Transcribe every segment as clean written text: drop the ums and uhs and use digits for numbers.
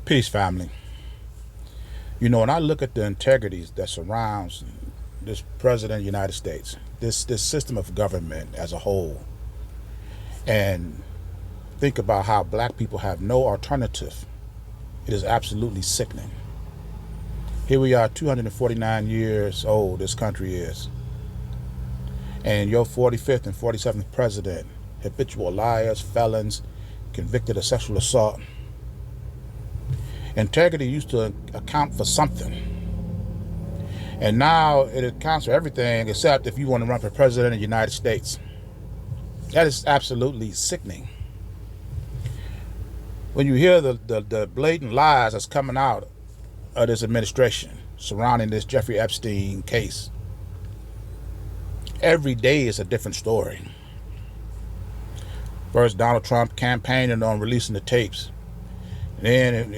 Peace, family. You know, when I look at the integrities that surrounds this president of the United States, this system of government as a whole, and think about how black people have no alternative, it is absolutely sickening. Here we are, 249 years old, this country is. And your 45th and 47th president, habitual liars, felons, convicted of sexual assault. Integrity used to account for something. And now it accounts for everything except if you want to run for president of the United States. That is absolutely sickening. When you hear the blatant lies that's coming out of this administration surrounding this Jeffrey Epstein case, every day is a different story. First, Donald Trump campaigning on releasing the tapes. Then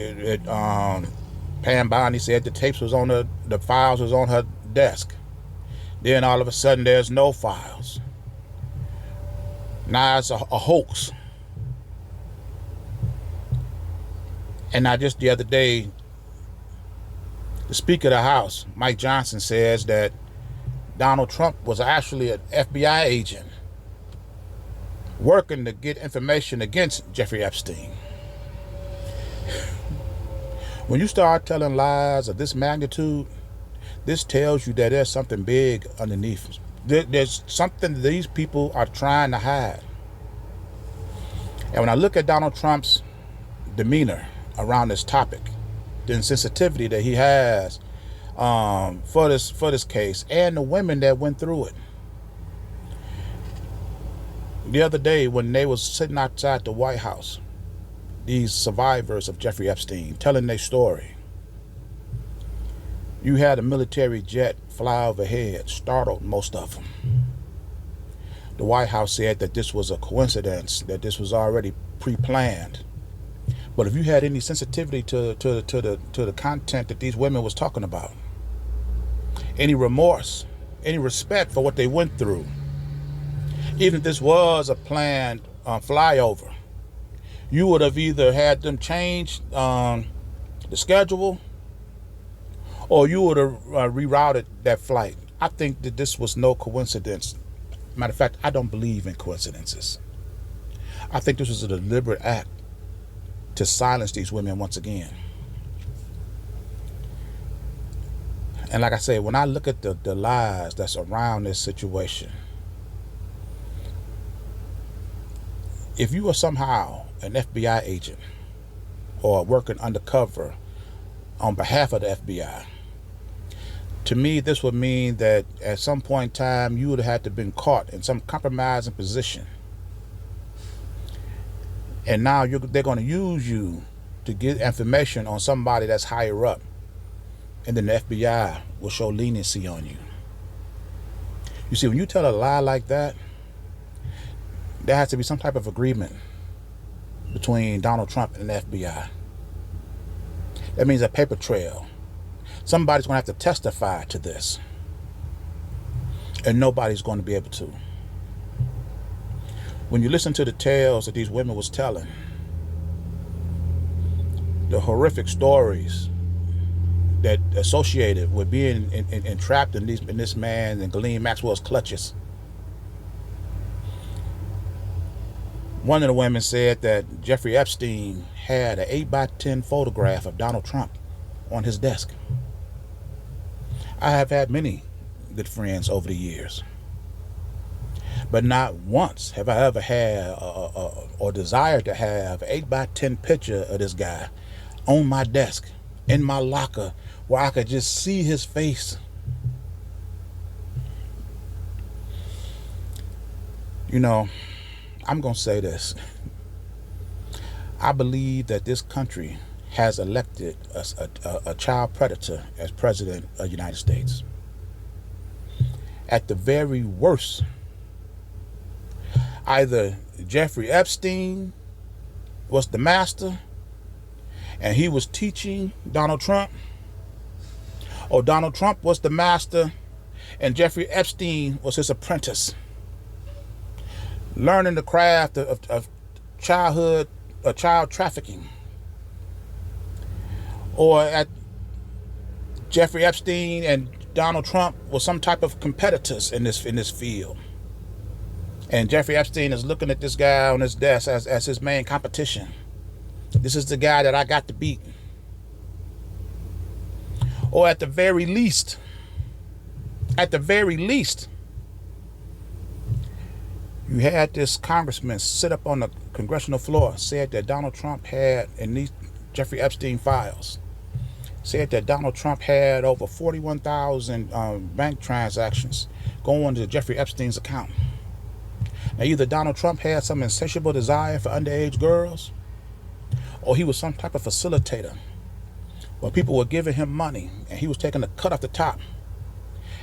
Pam Bondi said the tapes was on the files was on her desk. Then all of a sudden there's no files. Now it's a hoax. And now just the other day, the Speaker of the House, Mike Johnson, says that Donald Trump was actually an FBI agent working to get information against Jeffrey Epstein. When you start telling lies of this magnitude, this tells you that there's something big underneath. There's something these people are trying to hide. And when I look at Donald Trump's demeanor around this topic, the insensitivity that he has for this case, and the women that went through it. The other day when they was sitting outside the White House, these survivors of Jeffrey Epstein telling their story, you had a military jet fly overhead, startled most of them. The White House said that this was a coincidence, that this was already pre-planned. But if you had any sensitivity to the content that these women was talking about, any remorse, any respect for what they went through, even if this was a planned flyover, you would have either had them change the schedule, or you would have rerouted that flight. I think that this was no coincidence. Matter of fact, I don't believe in coincidences. I think this was a deliberate act to silence these women once again. And like I say, when I look at the lies that's around this situation, if you are somehow an FBI agent or working undercover on behalf of the FBI, to me, this would mean that at some point in time, you would have had to been caught in some compromising position. And now they're going to use you to get information on somebody that's higher up. And then the FBI will show leniency on you. You see, when you tell a lie like that, there has to be some type of agreement between Donald Trump and the FBI. That means a paper trail. Somebody's going to have to testify to this. And nobody's going to be able to. When you listen to the tales that these women was telling, the horrific stories that associated with being entrapped in this man and Ghislaine Maxwell's clutches. One of the women said that Jeffrey Epstein had an 8x10 photograph of Donald Trump on his desk. I have had many good friends over the years, but not once have I ever had or desired to have an 8x10 picture of this guy on my desk, in my locker, where I could just see his face. You know, I'm going to say this. I believe that this country has elected a child predator as president of the United States. At the very worst, either Jeffrey Epstein was the master and he was teaching Donald Trump, or Donald Trump was the master and Jeffrey Epstein was his apprentice, learning the craft of child trafficking. or at Jeffrey Epstein and Donald Trump were some type of competitors in this field. And Jeffrey Epstein is looking at this guy on his desk as his main competition. This is the guy that I got to beat. Or at the very least, you had this congressman sit up on the congressional floor, said that Donald Trump had, in these Jeffrey Epstein files, said that Donald Trump had over 41,000 bank transactions going to Jeffrey Epstein's account. Now, either Donald Trump had some insatiable desire for underage girls, or he was some type of facilitator where people were giving him money and he was taking a cut off the top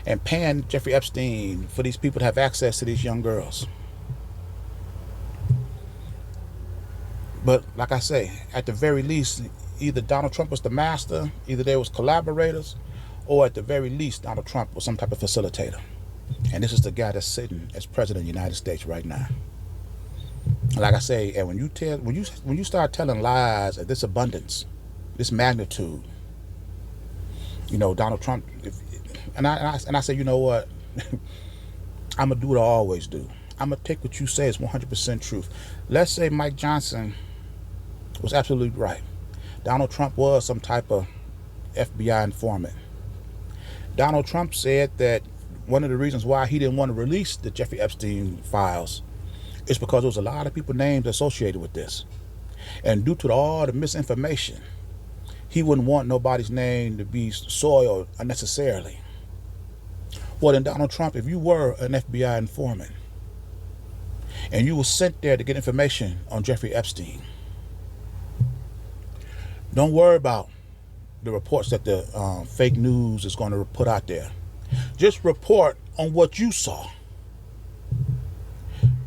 and paying Jeffrey Epstein for these people to have access to these young girls. But like I say, at the very least, either Donald Trump was the master, either they was collaborators, or at the very least, Donald Trump was some type of facilitator. And this is the guy that's sitting as president of the United States right now. Like I say, and when you start telling lies of this abundance, this magnitude, you know, Donald Trump, and I say, you know what, I'm gonna do what I always do. I'm gonna take what you say as 100% truth. Let's say Mike Johnson was absolutely right. Donald Trump was some type of FBI informant. Donald Trump said that one of the reasons why he didn't want to release the Jeffrey Epstein files is because there was a lot of people names associated with this. And due to all the misinformation, he wouldn't want nobody's name to be soiled unnecessarily. Well, then, Donald Trump, if you were an FBI informant and you were sent there to get information on Jeffrey Epstein, don't worry about the reports that the fake news is going to put out there. Just report on what you saw.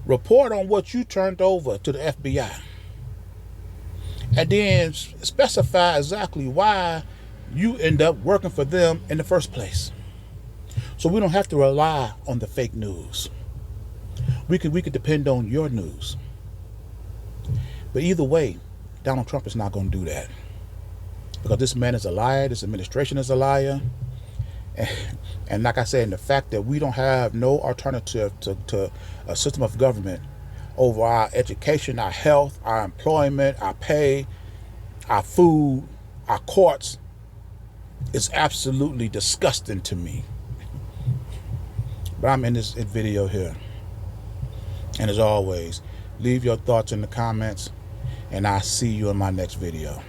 Report on what you turned over to the FBI. And then specify exactly why you end up working for them in the first place. So we don't have to rely on the fake news. We could depend on your news. But either way, Donald Trump is not going to do that. Because this man is a liar, this administration is a liar. And like I said, the fact that we don't have no alternative to a system of government over our education, our health, our employment, our pay, our food, our courts, is absolutely disgusting to me. But I'm in this video here. And as always, leave your thoughts in the comments, and I'll see you in my next video.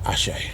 Ashe.